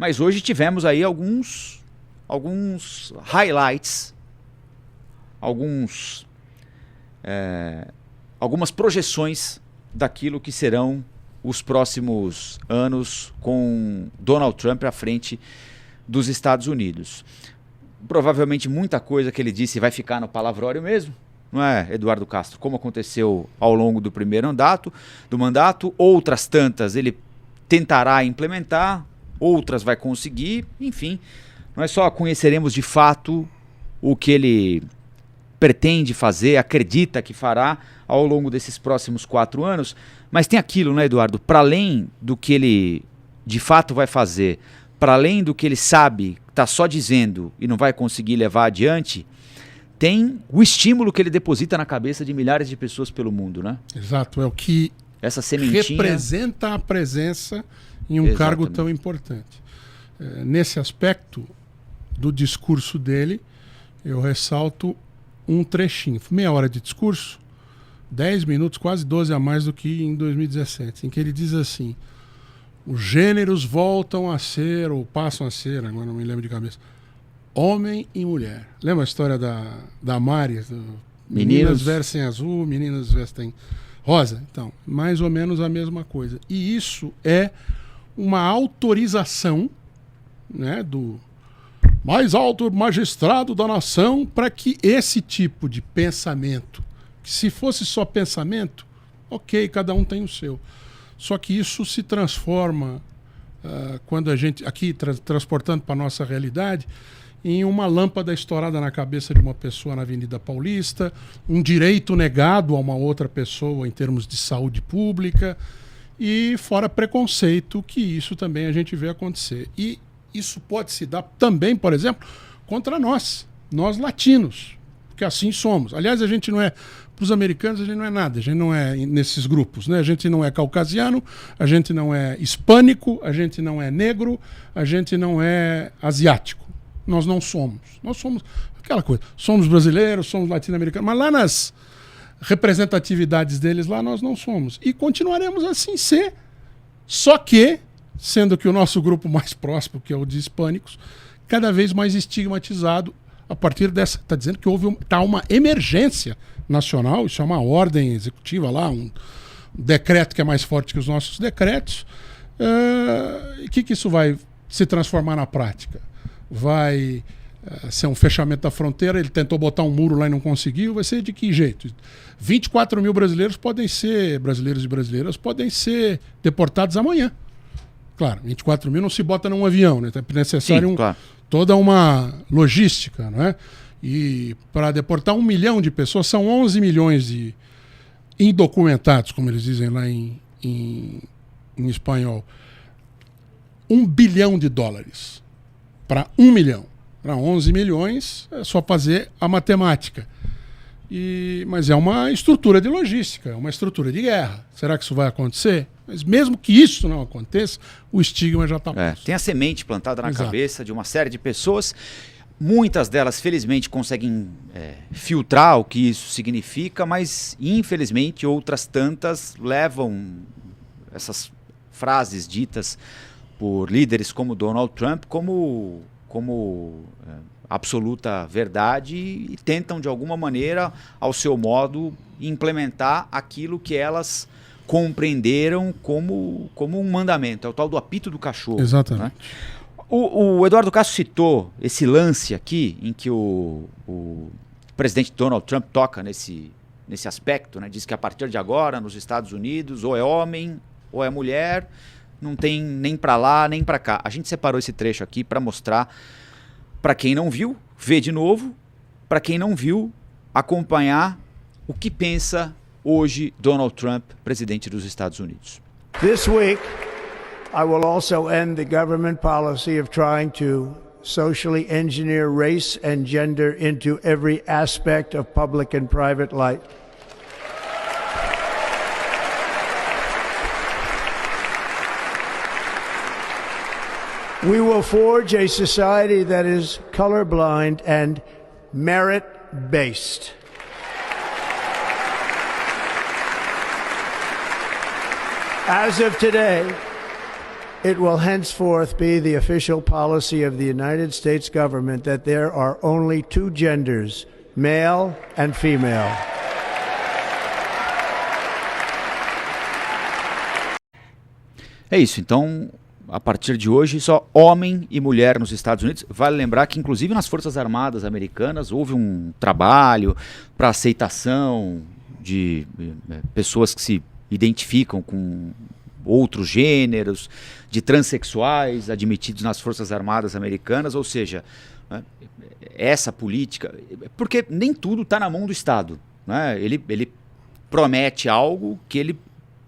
Mas hoje tivemos aí alguns highlights, algumas projeções daquilo que serão os próximos anos com Donald Trump à frente dos Estados Unidos. Provavelmente muita coisa que ele disse vai ficar no palavrório mesmo, não é, Eduardo Castro? Como aconteceu ao longo do primeiro mandato, outras tantas ele tentará implementar, outras vai conseguir, enfim, nós só conheceremos de fato o que ele pretende fazer, acredita que fará ao longo desses próximos 4 anos, mas tem aquilo, né, Eduardo, para além do que ele de fato vai fazer, para além do que ele sabe, está só dizendo e não vai conseguir levar adiante, tem o estímulo que ele deposita na cabeça de milhares de pessoas pelo mundo, né? Exato, é o que essa sementinha representa a presença em um cargo tão importante. Nesse aspecto do discurso dele, eu ressalto um trechinho. Meia hora de discurso, 10 minutos, quase 12 a mais do que em 2017, em que ele diz assim: os gêneros voltam a ser, ou passam a ser, agora não me lembro de cabeça, homem e mulher. Lembra a história da Mari? Meninas vestem azul, meninas vestem rosa. Então, mais ou menos a mesma coisa. E isso é uma autorização, né, do mais alto magistrado da nação para que esse tipo de pensamento, que se fosse só pensamento, ok, cada um tem o seu. Só que isso se transforma, quando a gente, aqui transportando para a nossa realidade, em uma lâmpada estourada na cabeça de uma pessoa na Avenida Paulista, um direito negado a uma outra pessoa em termos de saúde pública, e fora preconceito, que isso também a gente vê acontecer. E isso pode se dar também, por exemplo, contra nós latinos, porque assim somos. Aliás, a gente não é, para os americanos a gente não é nada, a gente não é nesses grupos, né? A gente não é caucasiano, a gente não é hispânico, a gente não é negro, a gente não é asiático. Nós não somos. Nós somos aquela coisa. Somos brasileiros, somos latino-americanos, mas lá nas representatividades deles, lá nós não somos. E continuaremos assim ser. Só que, sendo que o nosso grupo mais próximo, que é o de hispânicos, cada vez mais estigmatizado a partir dessa... Está dizendo que tá uma emergência nacional, isso é uma ordem executiva lá, um decreto que é mais forte que os nossos decretos. E o que isso vai se transformar na prática? Vai ser um fechamento da fronteira, ele tentou botar um muro lá e não conseguiu, vai ser de que jeito? 24 mil brasileiros e brasileiras podem ser deportados amanhã. Claro, 24 mil não se bota num avião, né? É necessário claro, toda uma logística, não é? E para deportar 1 milhão de pessoas, são 11 milhões de indocumentados, como eles dizem lá em espanhol. $1 bilhão. Para 1 milhão. Para 11 milhões é só fazer a matemática. Mas é uma estrutura de logística, é uma estrutura de guerra. Será que isso vai acontecer? Mas mesmo que isso não aconteça, o estigma já está posto. Tem a semente plantada na cabeça de uma série de pessoas. Muitas delas, felizmente, conseguem filtrar o que isso significa, mas, infelizmente, outras tantas levam essas frases ditas por líderes como Donald Trump como absoluta verdade e tentam, de alguma maneira, ao seu modo, implementar aquilo que elas compreenderam como um mandamento. É o tal do apito do cachorro. Exatamente. Né? O Eduardo Castro citou esse lance aqui em que o presidente Donald Trump toca nesse aspecto, né? Diz que a partir de agora, nos Estados Unidos, ou é homem ou é mulher, não tem nem para lá nem para cá. A gente separou esse trecho aqui para mostrar, para quem não viu, ver de novo, para quem não viu, acompanhar o que pensa hoje Donald Trump, presidente dos Estados Unidos. This week, I will also end the government policy of trying to socially engineer race and gender into every aspect of public and private life. We will forge a society that is colorblind and merit-based. As of today, It will henceforth be the official policy of the United States government that there are only two genders, male and female. É isso, então, a partir de hoje, só homem e mulher nos Estados Unidos. Vale lembrar que, inclusive, nas Forças Armadas Americanas houve um trabalho para aceitação de pessoas que se identificam com outros gêneros, de transexuais admitidos nas Forças Armadas Americanas, ou seja, né, essa política, porque nem tudo está na mão do Estado, né? Ele promete algo que ele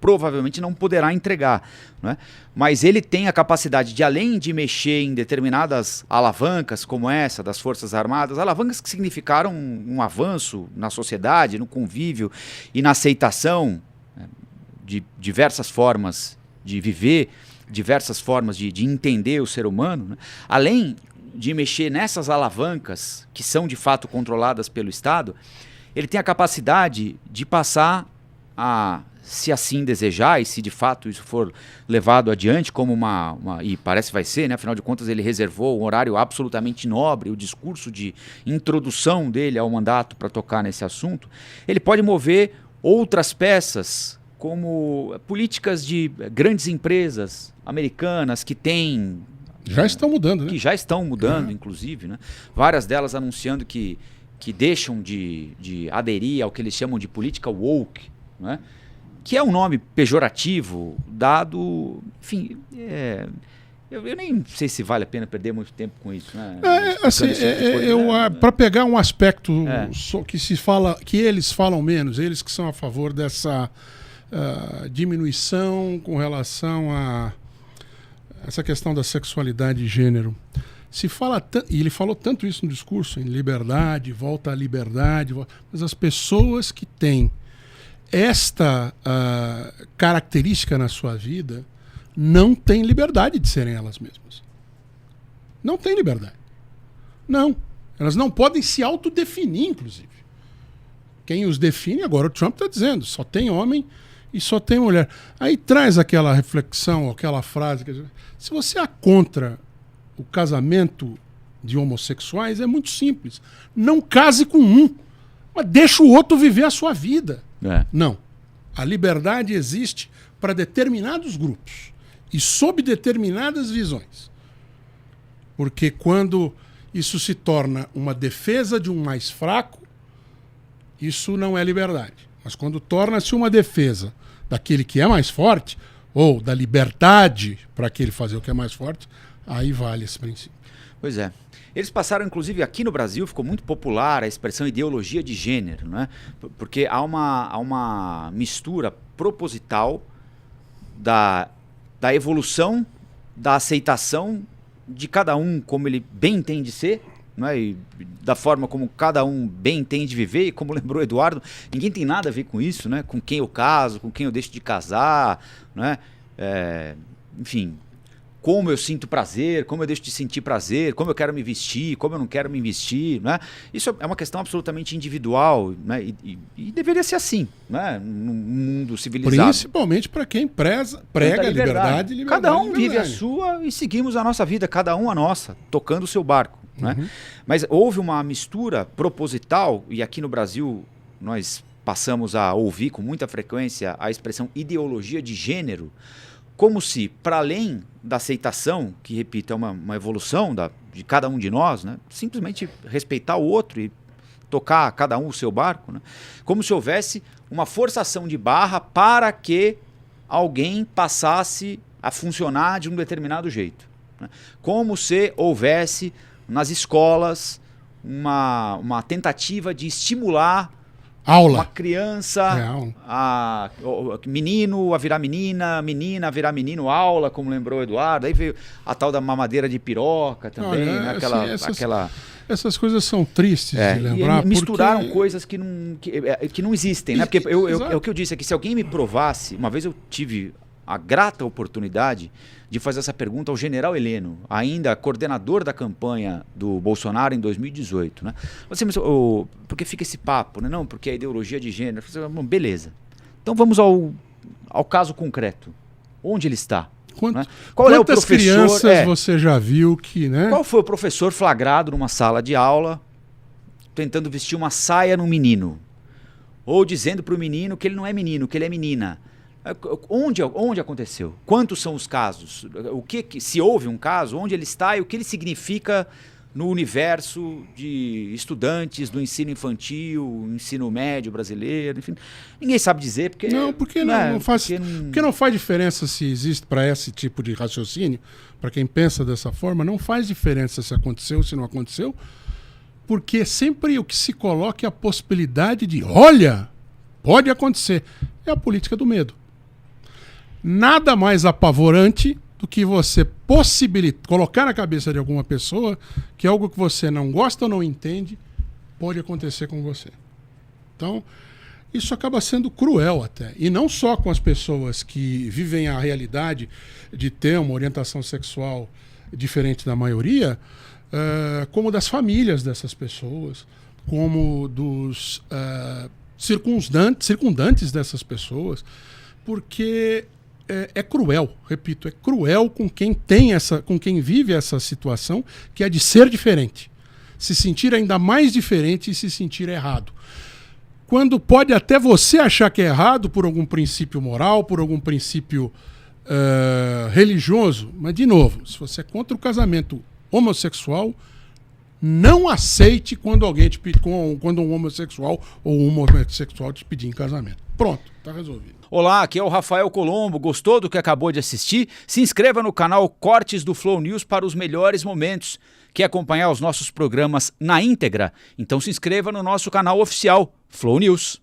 provavelmente não poderá entregar, né? Mas ele tem a capacidade de, além de mexer em determinadas alavancas como essa das Forças Armadas, alavancas que significaram um avanço na sociedade, no convívio e na aceitação, né, de diversas formas de viver, diversas formas de entender o ser humano, né? Além de mexer nessas alavancas que são de fato controladas pelo Estado, ele tem a capacidade de passar a, se assim desejar, e se de fato isso for levado adiante como e parece que vai ser, né? Afinal de contas ele reservou um horário absolutamente nobre, o discurso de introdução dele ao mandato para tocar nesse assunto, ele pode mover outras peças, como políticas de grandes empresas americanas que têm... Já estão mudando, né? Que já estão mudando, inclusive, né? Várias delas anunciando que deixam de aderir ao que eles chamam de política woke, né? Que é um nome pejorativo dado... Enfim, eu nem sei se vale a pena perder muito tempo com isso, né? Para pegar um aspecto que se fala, que eles falam menos, eles que são a favor dessa diminuição com relação a essa questão da sexualidade e gênero. Se fala e ele falou tanto isso no discurso, em liberdade, volta à liberdade, mas as pessoas que têm esta característica na sua vida não têm liberdade de serem elas mesmas. Não têm liberdade. Não. Elas não podem se autodefinir, inclusive. Quem os define, agora o Trump está dizendo, só tem homem e só tem mulher. Aí traz aquela reflexão, aquela frase, se você é contra o casamento de homossexuais, é muito simples. Não case com um, mas deixa o outro viver a sua vida. Não. A liberdade existe para determinados grupos e sob determinadas visões. Porque quando isso se torna uma defesa de um mais fraco, isso não é liberdade. Mas quando torna-se uma defesa daquele que é mais forte, ou da liberdade para aquele fazer o que é mais forte, aí vale esse princípio. Pois é. Eles passaram, inclusive, aqui no Brasil, ficou muito popular a expressão ideologia de gênero, né? Porque há uma mistura proposital da evolução, da aceitação de cada um como ele bem entende ser, né? E da forma como cada um bem entende viver, e como lembrou o Eduardo, ninguém tem nada a ver com isso, né? Com quem eu caso, com quem eu deixo de casar, né? Enfim, como eu sinto prazer, como eu deixo de sentir prazer, como eu quero me vestir, como eu não quero me vestir, né? Isso é uma questão absolutamente individual, né? E deveria ser assim, né? Num mundo civilizado. Principalmente para quem prega liberdade. Cada um vive a sua e seguimos a nossa vida, cada um a nossa, tocando o seu barco, né? Mas houve uma mistura proposital, e aqui no Brasil nós passamos a ouvir com muita frequência a expressão ideologia de gênero, como se, para além da aceitação, que, repito, é uma evolução de cada um de nós, né? Simplesmente respeitar o outro e tocar cada um o seu barco, né? Como se houvesse uma forçação de barra para que alguém passasse a funcionar de um determinado jeito, né? Como se houvesse nas escolas uma tentativa de estimular uma criança, menino a virar menina, menina a virar menino, aula, como lembrou o Eduardo. Aí veio a tal da mamadeira de piroca também, né? Essas coisas são tristes de lembrar. E misturaram coisas que não existem, né? Porque é o que eu disse aqui, se alguém me provasse, uma vez eu tive a grata oportunidade de fazer essa pergunta ao general Heleno, ainda coordenador da campanha do Bolsonaro em 2018. Né? Porque fica esse papo, né? Não, porque a ideologia de gênero. Bom, beleza. Então vamos ao caso concreto. Onde ele está? Né? Quantas crianças você já viu que... Né? Qual foi o professor flagrado numa sala de aula tentando vestir uma saia num menino? Ou dizendo para o menino que ele não é menino, que ele é menina? Onde aconteceu? Quantos são os casos? Se houve um caso, onde ele está e o que ele significa no universo de estudantes do ensino infantil, ensino médio brasileiro, enfim. Ninguém sabe dizer, porque... Porque não faz diferença se existe para esse tipo de raciocínio, para quem pensa dessa forma, não faz diferença se aconteceu ou se não aconteceu, porque sempre o que se coloca é a possibilidade de, olha, pode acontecer. É a política do medo. Nada mais apavorante do que você colocar na cabeça de alguma pessoa que algo que você não gosta ou não entende pode acontecer com você. Então, isso acaba sendo cruel até. E não só com as pessoas que vivem a realidade de ter uma orientação sexual diferente da maioria, como das famílias dessas pessoas, como dos circundantes dessas pessoas, porque é cruel, repito, é cruel com quem vive essa situação, que é de ser diferente, se sentir ainda mais diferente e se sentir errado. Quando pode até você achar que é errado por algum princípio moral, por algum princípio religioso, mas de novo, se você é contra o casamento homossexual, não aceite quando quando um homossexual ou um homossexual te pedir em casamento. Pronto, tá resolvido. Olá, aqui é o Rafael Colombo. Gostou do que acabou de assistir? Se inscreva no canal Cortes do Flow News para os melhores momentos. Quer acompanhar os nossos programas na íntegra? Então se inscreva no nosso canal oficial Flow News.